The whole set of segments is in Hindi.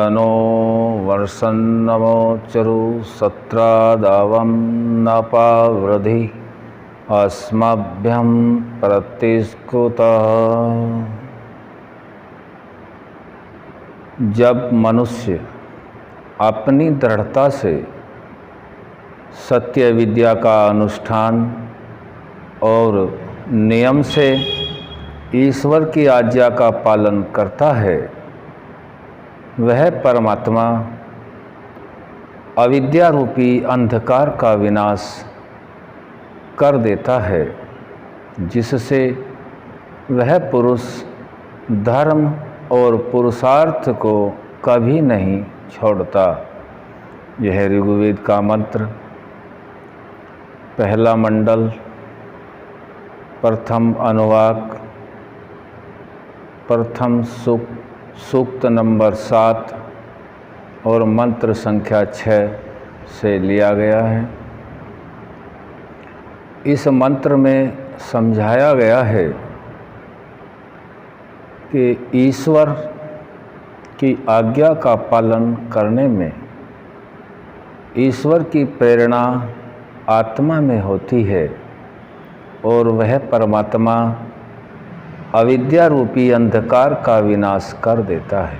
नो वर्षन्नमोचरु सत्रादावं नपावृधि अस्मभ्यं प्रतिस्कुतः। जब मनुष्य अपनी दृढ़ता से सत्य विद्या का अनुष्ठान और नियम से ईश्वर की आज्ञा का पालन करता है, वह परमात्मा अविद्या रूपी अंधकार का विनाश कर देता है, जिससे वह पुरुष धर्म और पुरुषार्थ को कभी नहीं छोड़ता। यह ऋग्वेद का मंत्र, पहला मंडल, प्रथम अनुवाक, प्रथम सूक्त नंबर 7 और मंत्र संख्या 6 से लिया गया है। इस मंत्र में समझाया गया है कि ईश्वर की आज्ञा का पालन करने में ईश्वर की प्रेरणा आत्मा में होती है और वह परमात्मा अविद्या रूपी अंधकार का विनाश कर देता है।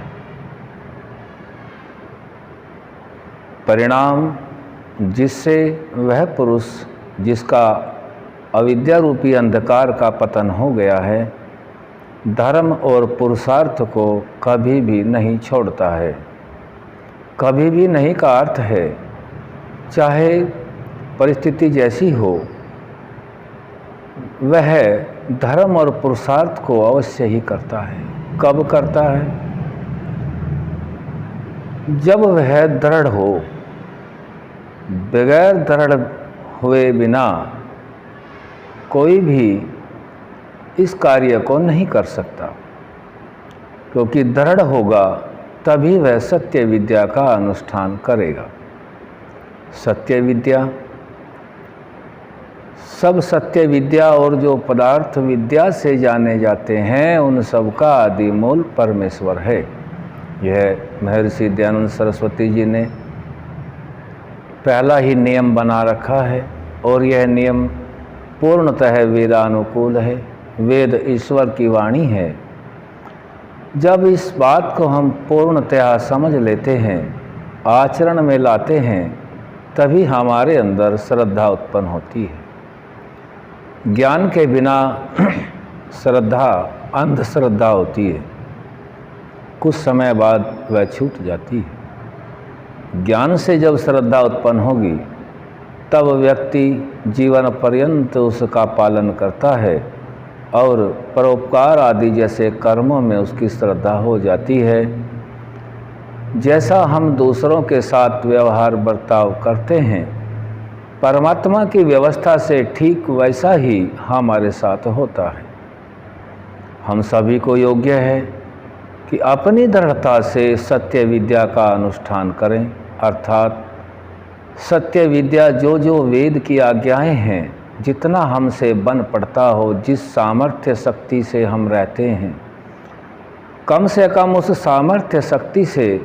परिणाम जिससे वह पुरुष जिसका अविद्या रूपी अंधकार का पतन हो गया है, धर्म और पुरुषार्थ को कभी भी नहीं छोड़ता है। कभी भी नहीं का अर्थ है चाहे परिस्थिति जैसी हो, वह धर्म और पुरुषार्थ को अवश्य ही करता है। कब करता है? जब वह दृढ़ हो। बगैर दृढ़ हुए बिना कोई भी इस कार्य को नहीं कर सकता, क्योंकि दृढ़ होगा तभी वह सत्य विद्या का अनुष्ठान करेगा। सत्य विद्या, सब सत्य विद्या और जो पदार्थ विद्या से जाने जाते हैं, उन सब का आदि मूल परमेश्वर है। यह महर्षि दयानंद सरस्वती जी ने पहला ही नियम बना रखा है और यह नियम पूर्णतः वेदानुकूल है। वेद ईश्वर की वाणी है। जब इस बात को हम पूर्णतः समझ लेते हैं, आचरण में लाते हैं, तभी हमारे अंदर श्रद्धा उत्पन्न होती है। ज्ञान के बिना श्रद्धा अंधश्रद्धा होती है, कुछ समय बाद वह छूट जाती है। ज्ञान से जब श्रद्धा उत्पन्न होगी, तब व्यक्ति जीवन पर्यंत उसका पालन करता है और परोपकार आदि जैसे कर्मों में उसकी श्रद्धा हो जाती है। जैसा हम दूसरों के साथ व्यवहार बर्ताव करते हैं, परमात्मा की व्यवस्था से ठीक वैसा ही हमारे साथ होता है। हम सभी को योग्य है कि अपनी दृढ़ता से सत्य विद्या का अनुष्ठान करें, अर्थात सत्य विद्या जो जो वेद की आज्ञाएं हैं, जितना हमसे बन पड़ता हो, जिस सामर्थ्य शक्ति से हम रहते हैं, कम से कम उस सामर्थ्य शक्ति से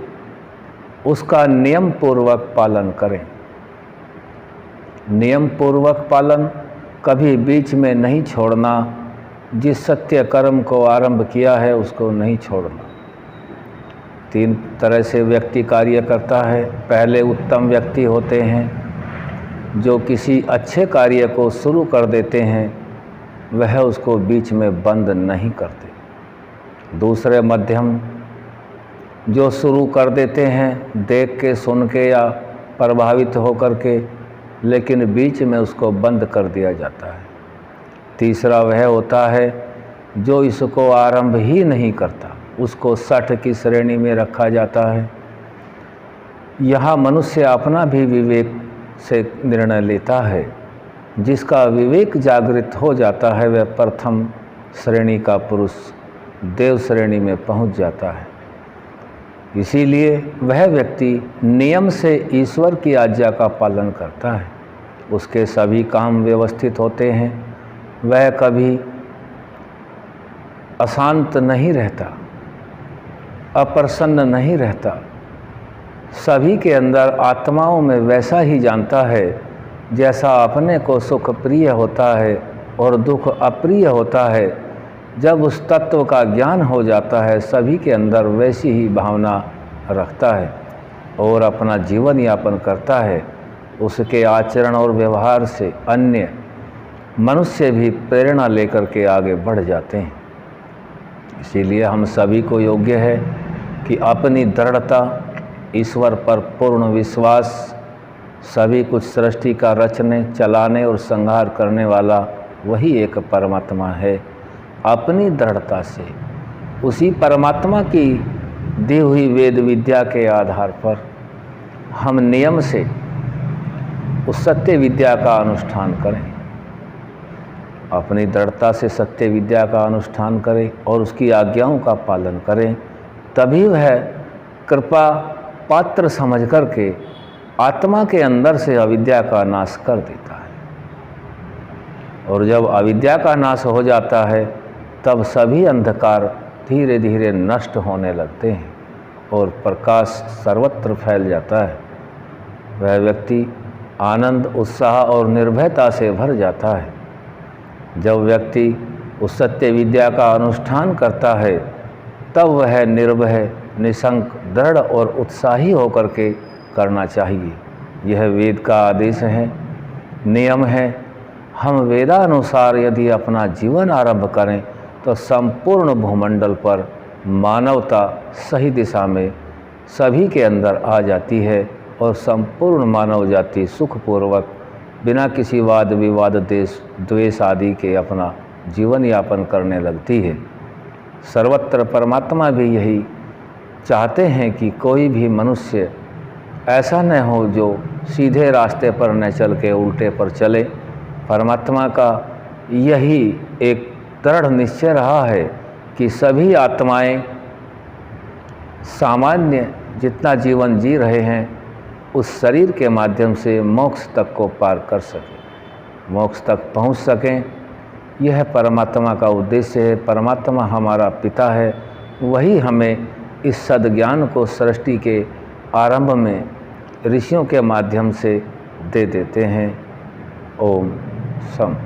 उसका नियम पूर्वक पालन करें। नियम पूर्वक पालन, कभी बीच में नहीं छोड़ना। जिस सत्य कर्म को आरंभ किया है उसको नहीं छोड़ना। 3 तरह से व्यक्ति कार्य करता है। पहले उत्तम व्यक्ति होते हैं, जो किसी अच्छे कार्य को शुरू कर देते हैं, वह उसको बीच में बंद नहीं करते। दूसरे मध्यम, जो शुरू कर देते हैं देख के, सुन के या प्रभावित होकर के, लेकिन बीच में उसको बंद कर दिया जाता है। तीसरा वह होता है जो इसको आरंभ ही नहीं करता, उसको 60 की श्रेणी में रखा जाता है। यहाँ मनुष्य अपना भी विवेक से निर्णय लेता है। जिसका विवेक जागृत हो जाता है, वह प्रथम श्रेणी का पुरुष देव श्रेणी में पहुँच जाता है। इसीलिए वह व्यक्ति नियम से ईश्वर की आज्ञा का पालन करता है। उसके सभी काम व्यवस्थित होते हैं। वह कभी अशांत नहीं रहता, अप्रसन्न नहीं रहता, सभी के अंदर आत्माओं में वैसा ही जानता है जैसा अपने को सुख प्रिय होता है और दुख अप्रिय होता है। जब उस तत्व का ज्ञान हो जाता है सभी के अंदर वैसी ही भावना रखता है और अपना जीवन यापन करता है। उसके आचरण और व्यवहार से अन्य मनुष्य भी प्रेरणा लेकर के आगे बढ़ जाते हैं। इसीलिए हम सभी को योग्य है कि अपनी दृढ़ता, ईश्वर पर पूर्ण विश्वास, सभी कुछ सृष्टि का रचने, चलाने और संहार करने वाला वही एक परमात्मा है। अपनी दृढ़ता से उसी परमात्मा की दी हुई वेद विद्या के आधार पर हम नियम से उस सत्य विद्या का अनुष्ठान करें। अपनी दृढ़ता से सत्य विद्या का अनुष्ठान करें और उसकी आज्ञाओं का पालन करें, तभी वह कृपा पात्र समझ करके आत्मा के अंदर से अविद्या का नाश कर देता है। और जब अविद्या का नाश हो जाता है तब सभी अंधकार धीरे धीरे नष्ट होने लगते हैं और प्रकाश सर्वत्र फैल जाता है। वह व्यक्ति आनंद, उत्साह और निर्भयता से भर जाता है। जब व्यक्ति उस सत्य विद्या का अनुष्ठान करता है तब वह निर्भय, निशंक, दृढ़ और उत्साही होकर के करना चाहिए। यह वेद का आदेश है, नियम है। हम वेदानुसार यदि अपना जीवन आरंभ करें तो संपूर्ण भूमंडल पर मानवता सही दिशा में सभी के अंदर आ जाती है और संपूर्ण मानव जाति सुखपूर्वक बिना किसी वाद विवाद, देश द्वेष आदि के अपना जीवन यापन करने लगती है। सर्वत्र परमात्मा भी यही चाहते हैं कि कोई भी मनुष्य ऐसा न हो जो सीधे रास्ते पर न चल के उल्टे पर चले। परमात्मा का यही एक दृढ़ निश्चय रहा है कि सभी आत्माएं सामान्य जितना जीवन जी रहे हैं उस शरीर के माध्यम से मोक्ष तक को पार कर सकें, मोक्ष तक पहुंच सकें। यह परमात्मा का उद्देश्य है। परमात्मा हमारा पिता है, वही हमें इस सद्ज्ञान को सृष्टि के आरंभ में ऋषियों के माध्यम से दे देते हैं। ओम सम।